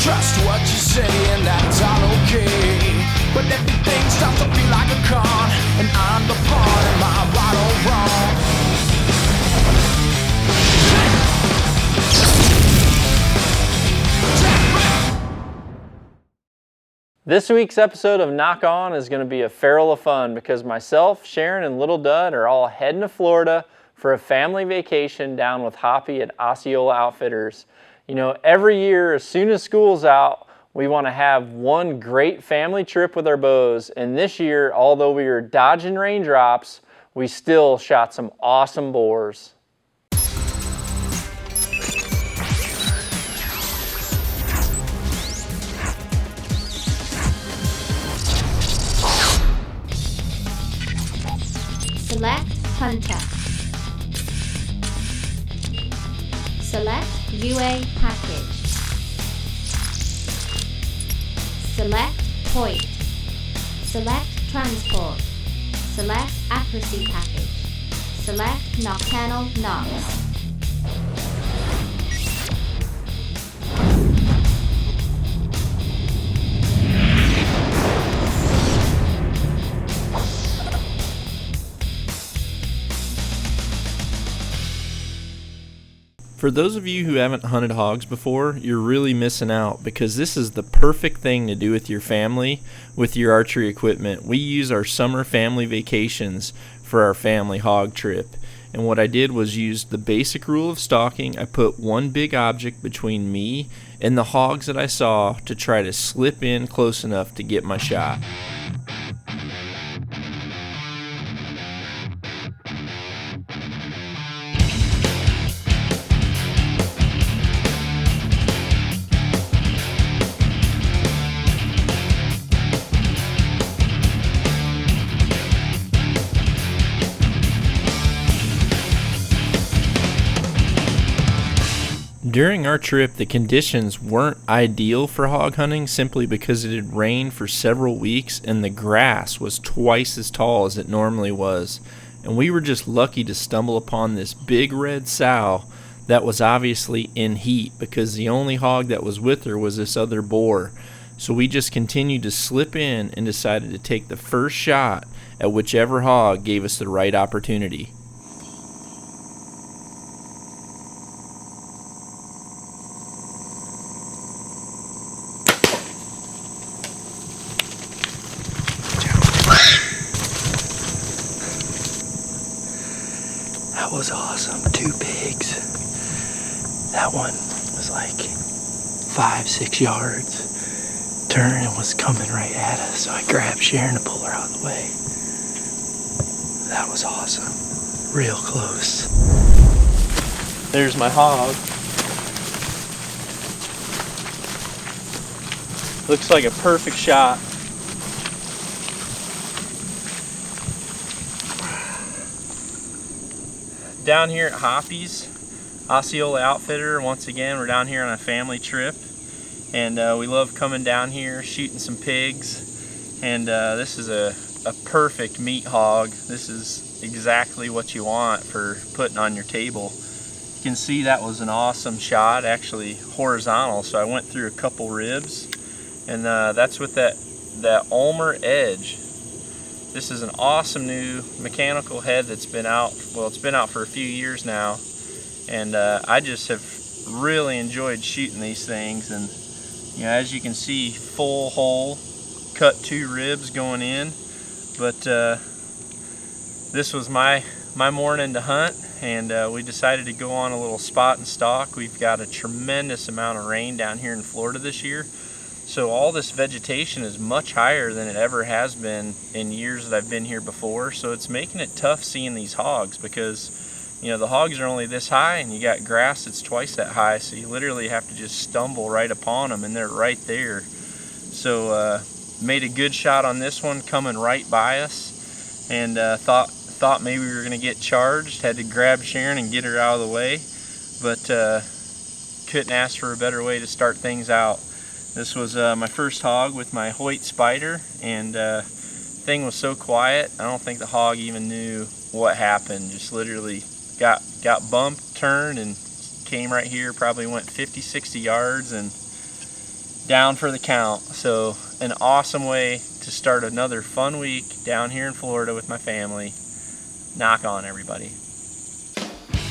trust what you say and that's all okay. But everything starts to feel like a con, and I'm the pawn. Am I right or wrong? This week's episode of Knock On is going to be a feral of fun because myself, Sharon, and Little Dud are all heading to Florida for a family vacation down with Hoppy at Osceola Outfitters. You know, every year as soon as school's out, we want to have one great family trip with our bows. And this year, although we were dodging raindrops, we still shot some awesome boars. Select Hunter. Select UA Package. Select Point. Select Transport. Select Accuracy Package. Select Nocturnal Knocks. For those of you who haven't hunted hogs before, you're really missing out because this is the perfect thing to do with your family with your archery equipment. We use our summer family vacations for our family hog trip. And what I did was use the basic rule of stalking. I put one big object between me and the hogs that I saw to try to slip in close enough to get my shot. During our trip, the conditions weren't ideal for hog hunting simply because it had rained for several weeks and the grass was twice as tall as it normally was. And we were just lucky to stumble upon this big red sow that was obviously in heat because the only hog that was with her was this other boar. So we just continued to slip in and decided to take the first shot at whichever hog gave us the right opportunity. That was awesome. 2 pigs. That one was like 5-6 yards. Turned and was coming right at us. So I grabbed Sharon to pull her out of the way. That was awesome. Real close. There's my hog. Looks like a perfect shot. Down here at Hoppy's, Osceola Outfitter. Once again, we're down here on a family trip, and we love coming down here, shooting some pigs, and this is a perfect meat hog. This is exactly what you want for putting on your table. You can see that was an awesome shot, actually horizontal, so I went through a couple ribs, and that's with that Ulmer Edge. This is an awesome new mechanical head that's been out, well, it's been out for a few years now, and I just have really enjoyed shooting these things. And you know, as you can see, full hole, cut 2 ribs going in, but this was my morning to hunt, and we decided to go on a little spot and stalk. We've got a tremendous amount of rain down here in Florida this year. So all this vegetation is much higher than it ever has been in years that I've been here before. So it's making it tough seeing these hogs because, you know, the hogs are only this high and you got grass that's twice that high. So you literally have to just stumble right upon them and they're right there. So made a good shot on this one coming right by us, and thought maybe we were going to get charged. Had to grab Sharon and get her out of the way, but couldn't ask for a better way to start things out. This was my first hog with my Hoyt Spider, and thing was so quiet, I don't think the hog even knew what happened. Just literally got bumped, turned, and came right here, probably went 50-60 yards, and down for the count. So an awesome way to start another fun week down here in Florida with my family. Nock on, everybody.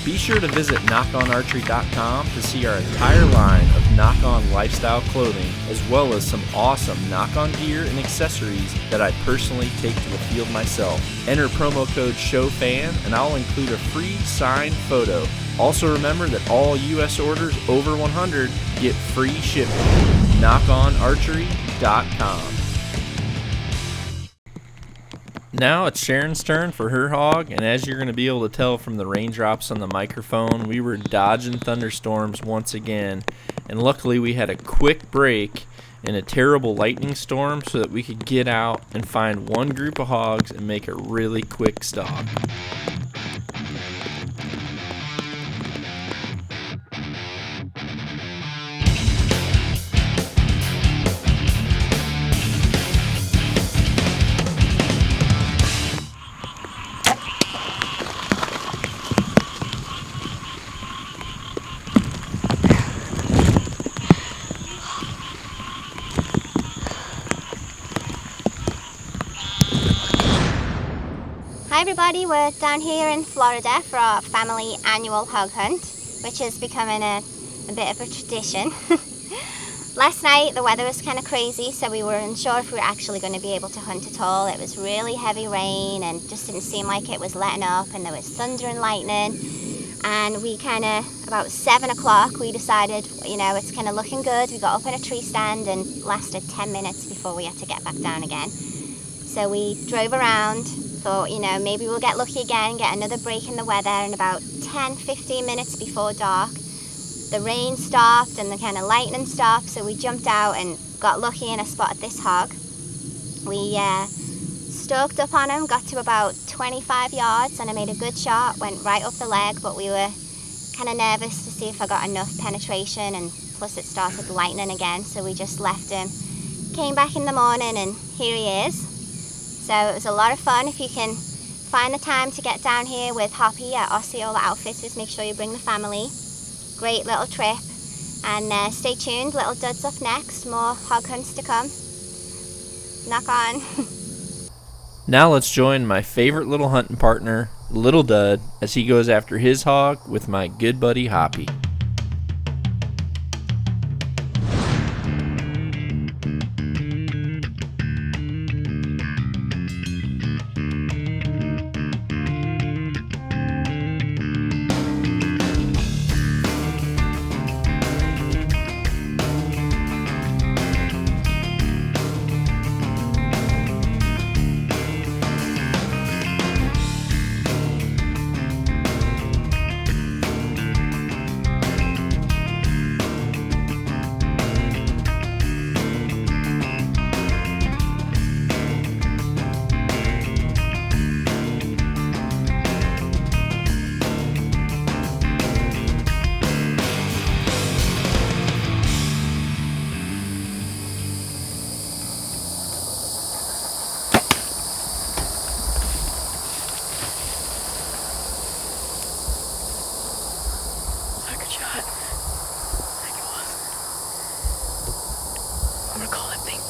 Be sure to visit knockonarchery.com to see our entire line of Nock On lifestyle clothing, as well as some awesome Nock On gear and accessories that I personally take to the field myself. Enter promo code SHOWFAN and I'll include a free signed photo. Also remember that all U.S. orders over 100 get free shipping. knockonarchery.com. Now it's Sharon's turn for her hog, and as you're going to be able to tell from the raindrops on the microphone, we were dodging thunderstorms once again, and luckily we had a quick break in a terrible lightning storm so that we could get out and find one group of hogs and make a really quick stop. Hi everybody, we're down here in Florida for our family annual hog hunt, which is becoming a bit of a tradition. Last night the weather was kind of crazy, so we weren't unsure if we were actually going to be able to hunt at all. It was really heavy rain and just didn't seem like it was letting up, and there was thunder and lightning. And we about 7 o'clock, we decided, it's kind of looking good. We got up in a tree stand and lasted 10 minutes before we had to get back down again. So we drove around, thought, maybe we'll get lucky again, get another break in the weather, and about 10-15 minutes before dark, the rain stopped and the kind of lightning stopped, so we jumped out and got lucky and I spotted this hog. We stalked up on him, got to about 25 yards, and I made a good shot, went right up the leg, but we were kind of nervous to see if I got enough penetration, and plus it started lightning again, so we just left him. Came back in the morning and here he is. So it was a lot of fun. If you can find the time to get down here with Hoppy at Osceola Outfitters, make sure you bring the family. Great little trip. And stay tuned, Little Dud's up next. More hog hunts to come. Nock on. Now let's join my favorite little hunting partner, Little Dud, as he goes after his hog with my good buddy Hoppy.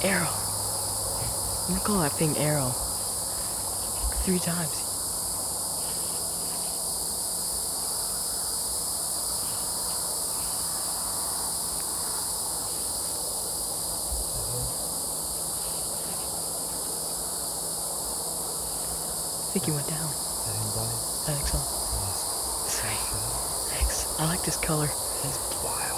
Arrow. I'm gonna call that thing Arrow. 3 times. I think he went down. I think so. Sweet. Thanks. I like this color. He's wild.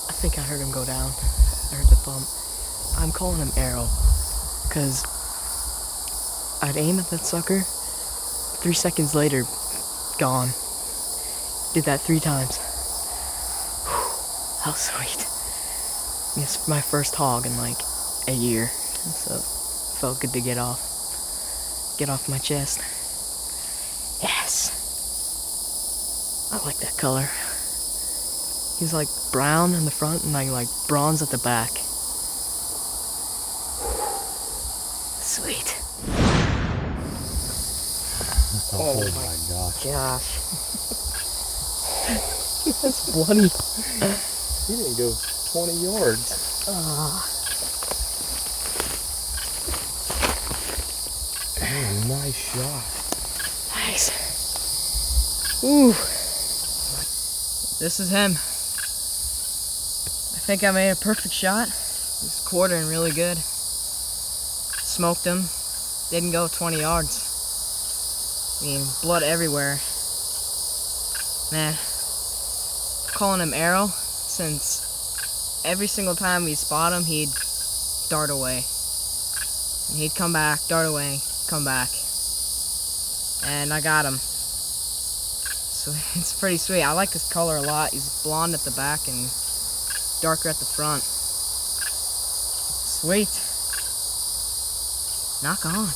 I think I heard him go down. I heard the thump. I'm calling him Arrow because I'd aim at that sucker. 3 seconds later, gone. Did that 3 times. How sweet. It's my first hog in like a year, so it felt good to get off my chest. Yes. I like that color. He's like brown in the front and like bronze at the back. Sweet. Oh my gosh. That's bloody. He didn't go 20 yards. Oh, nice shot. Nice. Ooh. This is him. I think I made a perfect shot. He's quartering really good. Smoked him. Didn't go 20 yards. I mean, blood everywhere. Man, calling him Arrow since every single time we'd spot him, he'd dart away. And he'd come back, dart away, come back. And I got him. So it's pretty sweet. I like his color a lot. He's blonde at the back and darker at the front. Sweet. Knock on.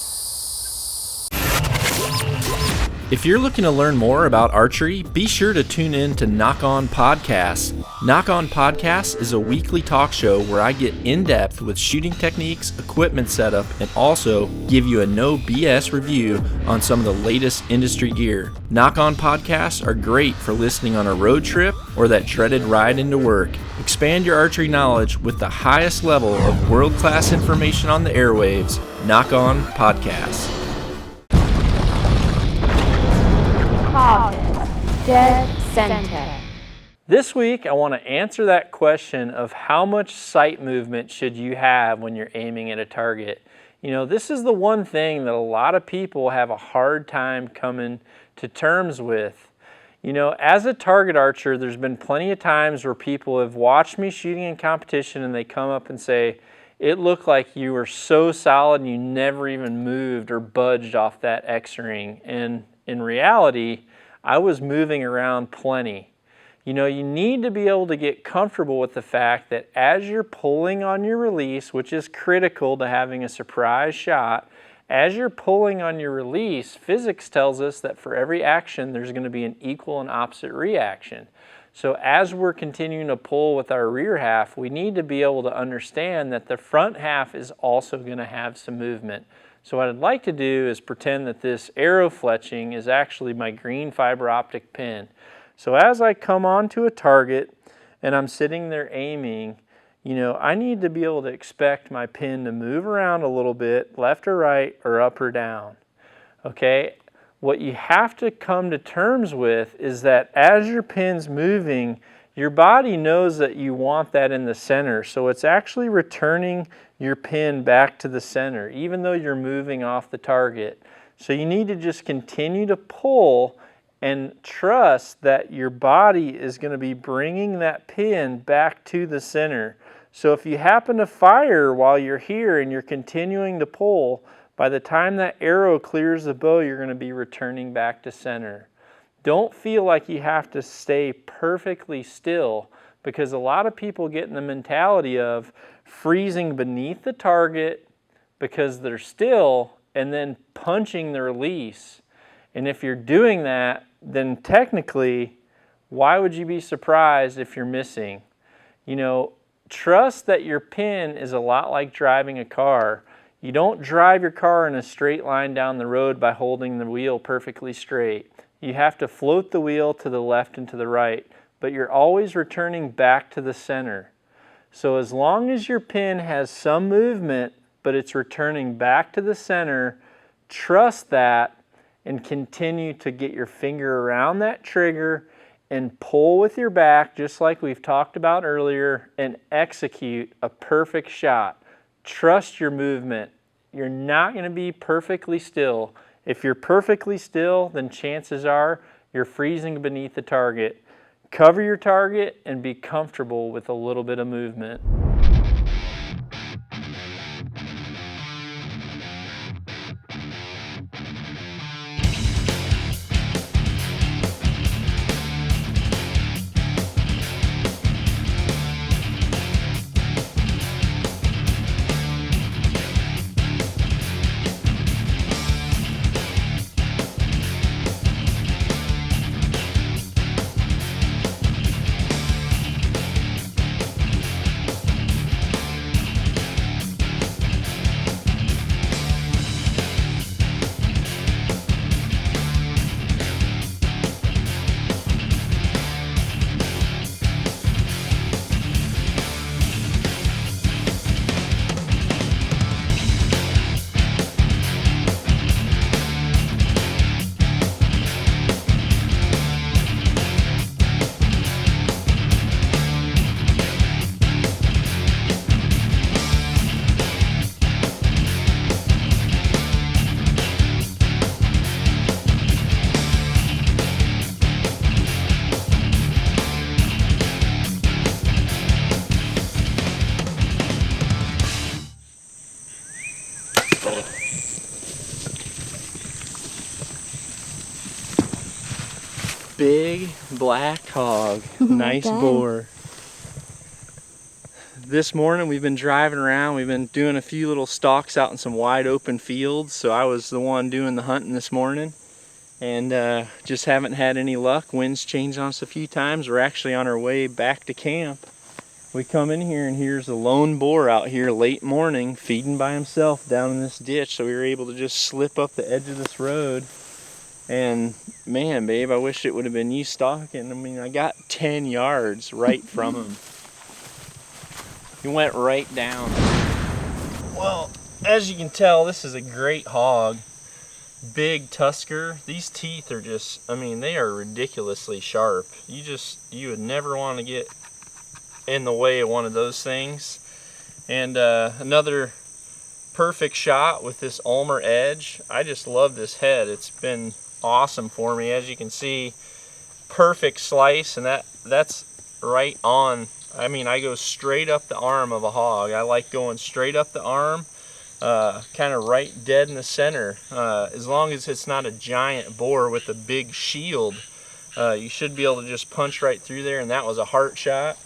If you're looking to learn more about archery, be sure to tune in to Knock On Podcast. Knock On Podcast is a weekly talk show where I get in depth with shooting techniques, equipment setup, and also give you a no BS review on some of the latest industry gear. Knock On Podcasts are great for listening on a road trip or that dreaded ride into work. Expand your archery knowledge with the highest level of world-class information on the airwaves. Knock On Podcast. Dead center. This week, I want to answer that question of how much sight movement should you have when you're aiming at a target. You know, this is the one thing that a lot of people have a hard time coming to terms with. You know, as a target archer, there's been plenty of times where people have watched me shooting in competition and they come up and say, it looked like you were so solid and you never even moved or budged off that X-ring. And in reality, I was moving around plenty. You know, you need to be able to get comfortable with the fact that as you're pulling on your release, which is critical to having a surprise shot, as you're pulling on your release, physics tells us that for every action, there's going to be an equal and opposite reaction. So as we're continuing to pull with our rear half, we need to be able to understand that the front half is also going to have some movement. So what I'd like to do is pretend that this arrow fletching is actually my green fiber optic pin. So as I come onto a target and I'm sitting there aiming, you know, I need to be able to expect my pin to move around a little bit, left or right, or up or down. Okay? What you have to come to terms with is that as your pin's moving, your body knows that you want that in the center. So it's actually returning your pin back to the center, even though you're moving off the target. So you need to just continue to pull and trust that your body is going to be bringing that pin back to the center. So if you happen to fire while you're here and you're continuing to pull, by the time that arrow clears the bow, you're going to be returning back to center. Don't feel like you have to stay perfectly still, because a lot of people get in the mentality of freezing beneath the target because they're still and then punching the release. And if you're doing that, then technically, why would you be surprised if you're missing? You know, trust that your pin is a lot like driving a car. You don't drive your car in a straight line down the road by holding the wheel perfectly straight. You have to float the wheel to the left and to the right, but you're always returning back to the center. So as long as your pin has some movement, but it's returning back to the center, trust that and continue to get your finger around that trigger and pull with your back, just like we've talked about earlier, and execute a perfect shot. Trust your movement. You're not going to be perfectly still. If you're perfectly still, then chances are you're freezing beneath the target. Cover your target and be comfortable with a little bit of movement. big black hog. Nice boar. This morning we've been driving around. We've been doing a few little stalks out in some wide open fields. So I was the one doing the hunting this morning, and just haven't had any luck. Wind's changed on us a few times. We're actually on our way back to camp. We come in here and here's a lone boar out here late morning feeding by himself down in this ditch. So we were able to just slip up the edge of this road. And man, babe, I wish it would have been you stalking. I mean, I got 10 yards right from him. He went right down. Well, as you can tell, this is a great hog. Big tusker. These teeth are just, I mean, they are ridiculously sharp. You would never want to get in the way of one of those things. And another perfect shot with this Ulmer edge. I just love this head. It's been awesome for me. As you can see, perfect slice, and that's right on. I mean, I go straight up the arm of a hog. I like going straight up the arm, kind of right dead in the center. As long as it's not a giant boar with a big shield, you should be able to just punch right through there. And that was a heart shot.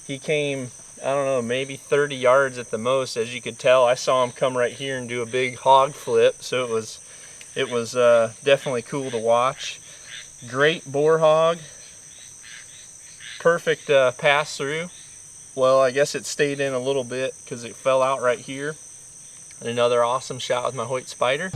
He came, I don't know, maybe 30 yards at the most. As you could tell, I saw him come right here and do a big hog flip. So it was definitely cool to watch. Great boar hog. Perfect pass through. Well, I guess it stayed in a little bit because it fell out right here. And another awesome shot with my Hoyt Spider.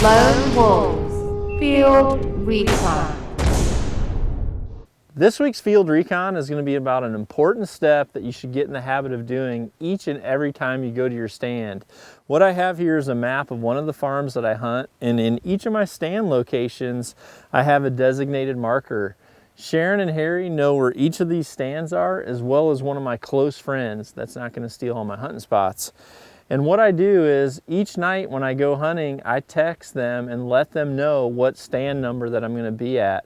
Lone Wolves Field Recon. This week's field recon is going to be about an important step that you should get in the habit of doing each and every time you go to your stand. What I have here is a map of one of the farms that I hunt, and in each of my stand locations I have a designated marker. Sharon and Harry know where each of these stands are, as well as one of my close friends that's not going to steal all my hunting spots. And what I do is each night when I go hunting, I text them and let them know what stand number that I'm going to be at.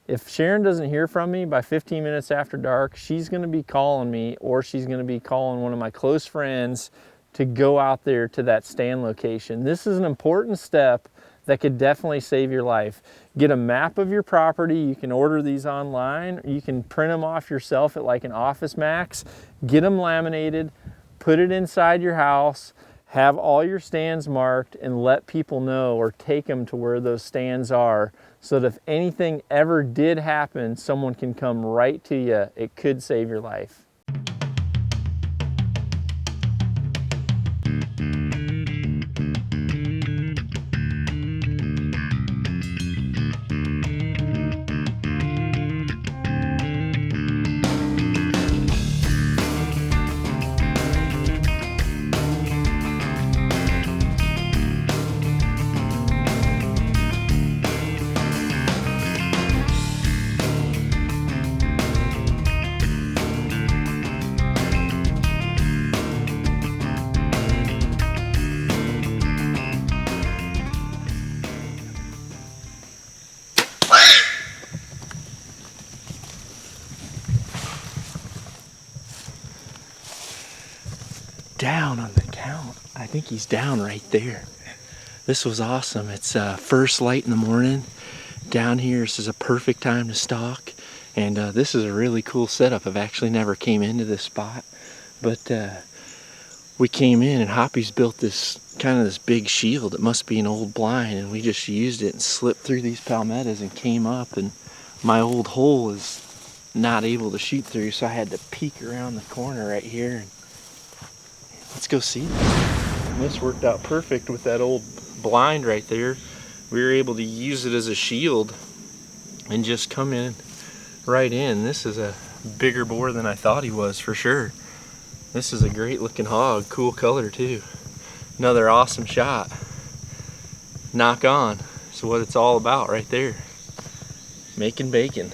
If Sharon doesn't hear from me by 15 minutes after dark, she's going to be calling me, or she's going to be calling one of my close friends to go out there to that stand location. This is an important step that could definitely save your life. Get a map of your property. You can order these online. You can print them off yourself at like an Office Max. Get them laminated, put it inside your house, have all your stands marked, and let people know, or take them to where those stands are, so that if anything ever did happen, someone can come right to you. It could save your life. Down on the count. I think he's down right there. This was awesome. It's first light in the morning down here. This is a perfect time to stalk, and this is a really cool setup. I've actually never came into this spot, but we came in and Hoppy's built this kind of this big shield. It must be an old blind, and we just used it and slipped through these palmettos and came up, and my old hole is not able to shoot through, so I had to peek around the corner right here. And let's go see that. And this worked out perfect with that old blind right there. We were able to use it as a shield and just come in right in. This is a bigger boar than I thought he was, for sure. This is a great looking hog, cool color too. Another awesome shot. Knock on. That's what it's all about right there. Making bacon.